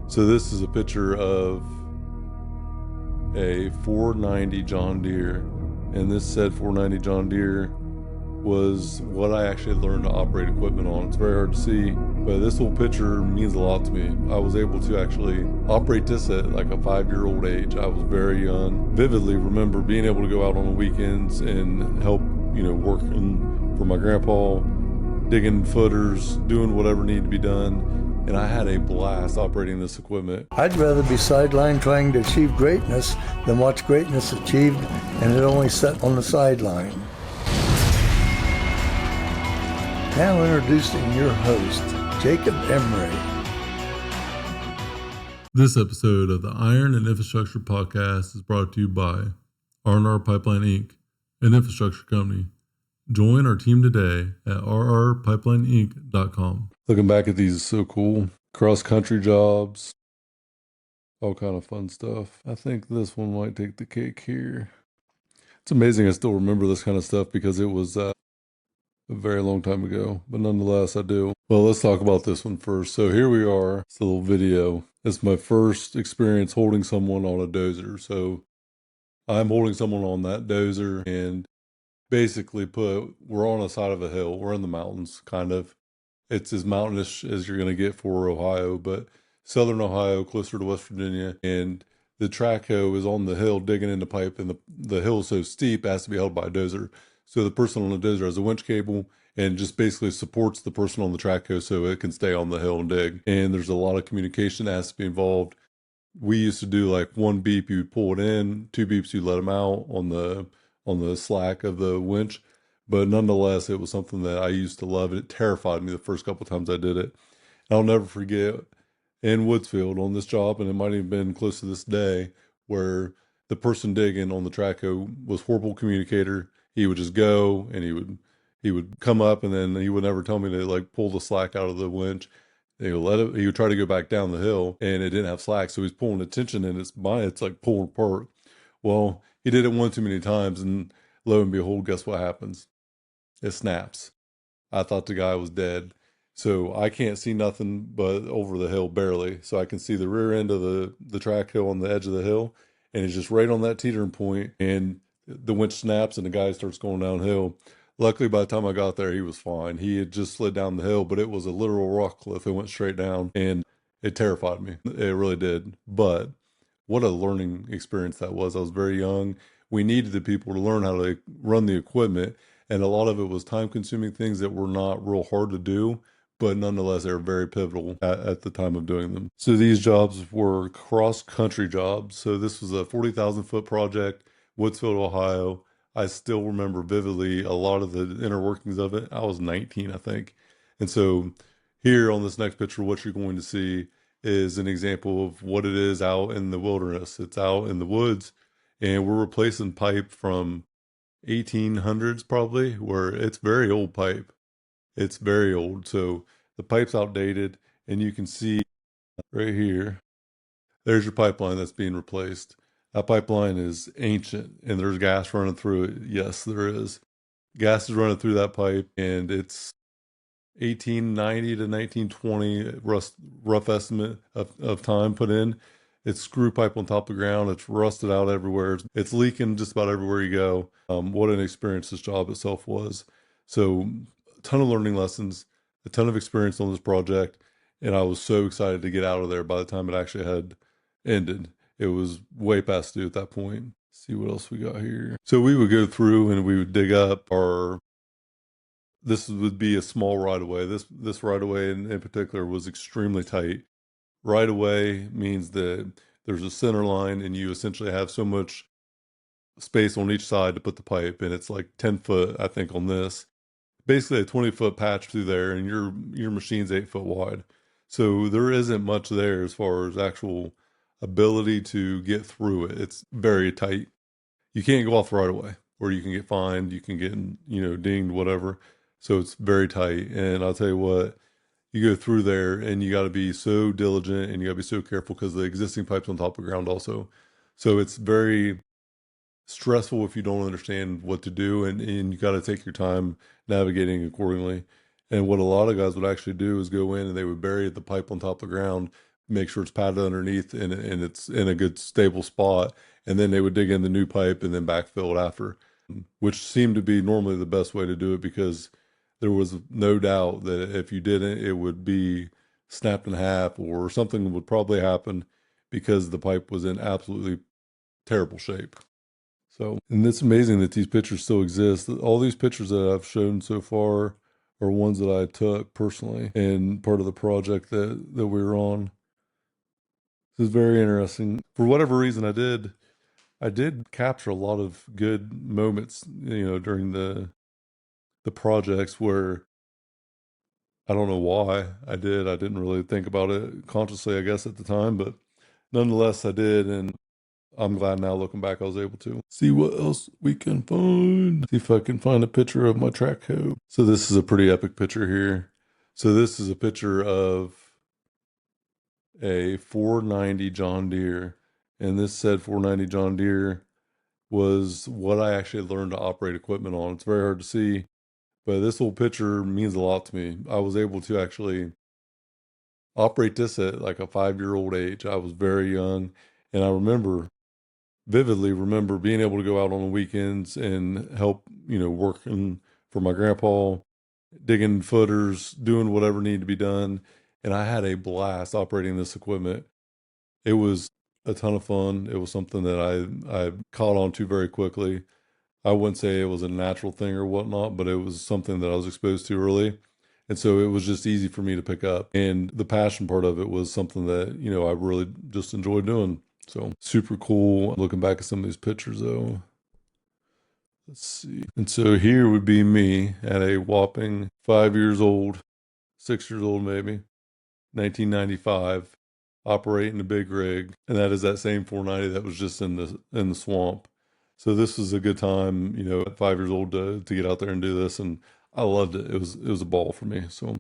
So this is a picture of a 490 John Deere, and this said 490 John Deere was what I actually learned to operate equipment on. It's very hard to see, but this little picture means a lot to me. I was able to actually operate this at like a 5-year-old age. I was very young. Vividly remember being able to go out on the weekends and help, working for my grandpa, digging footers, doing whatever needed to be done. And I had a blast operating this equipment. I'd rather be sidelined trying to achieve greatness than watch greatness achieved and it only set on the sideline. Now introducing your host, Jacob Emery. This episode of the Iron and Infrastructure Podcast is brought to you by R&R Pipeline Inc., an infrastructure company. Join our team today at rrpipelineinc.com. Looking back at these is so cool. Cross-country jobs, all kind of fun stuff. I think this one might take the cake here. It's amazing I still remember this kind of stuff because it was a very long time ago, but nonetheless I do. Well, let's talk about this one first. So here we are. It's a little video. It's my first experience holding someone on a dozer. So I'm holding someone on that dozer and basically we're on the side of a hill. We're in the mountains, kind of. It's as mountainous as you're going to get for Ohio, but southern Ohio, closer to West Virginia. And the track hoe is on the hill digging in the pipe, and the hill is so steep, it has to be held by a dozer. So the person on the dozer has a winch cable and just basically supports the person on the track hoe so it can stay on the hill and dig. And there's a lot of communication that has to be involved. We used to do like one beep, you would pull it in, 2 beeps, you let them out on the slack of the winch. But nonetheless, it was something that I used to love. It terrified me the first couple of times I did it. I'll never forget in Woodsfield on this job, and it might have been close to this day, where the person digging on the track hoe was horrible communicator. He would just go and he would come up, and then he would never tell me to like pull the slack out of the winch. He would try to go back down the hill, and it didn't have slack, so he's pulling the tension, and it's like pulling apart. Well, he did it one too many times, and lo and behold, guess what happens? It snaps. I thought the guy was dead. So I can't see nothing but over the hill barely. So I can see the rear end of the track hill on the edge of the hill. And it's just right on that teetering point. And the winch snaps and the guy starts going downhill. Luckily, by the time I got there, he was fine. He had just slid down the hill, but it was a literal rock cliff. It went straight down and it terrified me. It really did. But what a learning experience that was. I was very young. We needed the people to learn how to run the equipment. And a lot of it was time-consuming things that were not real hard to do, but nonetheless, they were very pivotal at the time of doing them. So these jobs were cross-country jobs. So this was a 40,000-foot project, Woodsfield, Ohio. I still remember vividly a lot of the inner workings of it. I was 19, I think. And so here on this next picture, what you're going to see is an example of what it is out in the wilderness. It's out in the woods, and we're replacing pipe from 1800s probably, where it's very old pipe. It's very old. So the pipe's outdated, and you can see right here, there's your pipeline that's being replaced. That pipeline is ancient, and there's gas running through it. Yes, there is. Gas is running through that pipe, and it's 1890 to 1920 rough estimate of time put in. It's screw pipe on top of the ground. It's rusted out everywhere. It's leaking just about everywhere you go. What an experience this job itself was. So a ton of learning lessons, a ton of experience on this project. And I was so excited to get out of there by the time it actually had ended. It was way past due at that point. Let's see what else we got here. So we would go through and we would dig up this would be a small right of way. This right of way in particular was extremely tight. Right away means that there's a center line and you essentially have so much space on each side to put the pipe, and it's like 10 foot, I think, on this. Basically a 20-foot patch through there, and your machine's 8 foot wide. So there isn't much there as far as actual ability to get through it. It's very tight. You can't go off right away, or you can get fined, you can get, dinged, whatever. So it's very tight. And I'll tell you what, you go through there and you got to be so diligent and you got to be so careful because the existing pipe's on top of the ground also. So it's very stressful if you don't understand what to do, and you got to take your time navigating accordingly. And what a lot of guys would actually do is go in and they would bury the pipe on top of the ground, make sure it's padded underneath and it's in a good stable spot. And then they would dig in the new pipe and then backfill it after, which seemed to be normally the best way to do it because there was no doubt that if you didn't, it would be snapped in half or something would probably happen because the pipe was in absolutely terrible shape. So, and it's amazing that these pictures still exist. All these pictures that I've shown so far are ones that I took personally and part of the project that we were on. This is very interesting. For whatever reason, I did capture a lot of good moments, during the projects where I don't know why I did. I didn't really think about it consciously, I guess, at the time, but nonetheless, I did, and I'm glad now looking back I was able to. See what else we can find. See if I can find a picture of my track hoe. So this is a pretty epic picture here. So this is a picture of a 490 John Deere, and this said 490 John Deere was what I actually learned to operate equipment on. It's very hard to see, but this little picture means a lot to me. I was able to actually operate this at like a 5-year-old age. I was very young, and I vividly remember being able to go out on the weekends and help, working for my grandpa, digging footers, doing whatever needed to be done. And I had a blast operating this equipment. It was a ton of fun. It was something that I caught on to very quickly. I wouldn't say it was a natural thing or whatnot, but it was something that I was exposed to early. And so it was just easy for me to pick up. And the passion part of it was something that, I really just enjoyed doing. So super cool. Looking back at some of these pictures though. Let's see. And so here would be me at a whopping 5 years old, 6 years old maybe, 1995, operating a big rig. And that is that same 490 that was just in the swamp. So this was a good time, at 5 years old to get out there and do this. And I loved it. It was a ball for me. So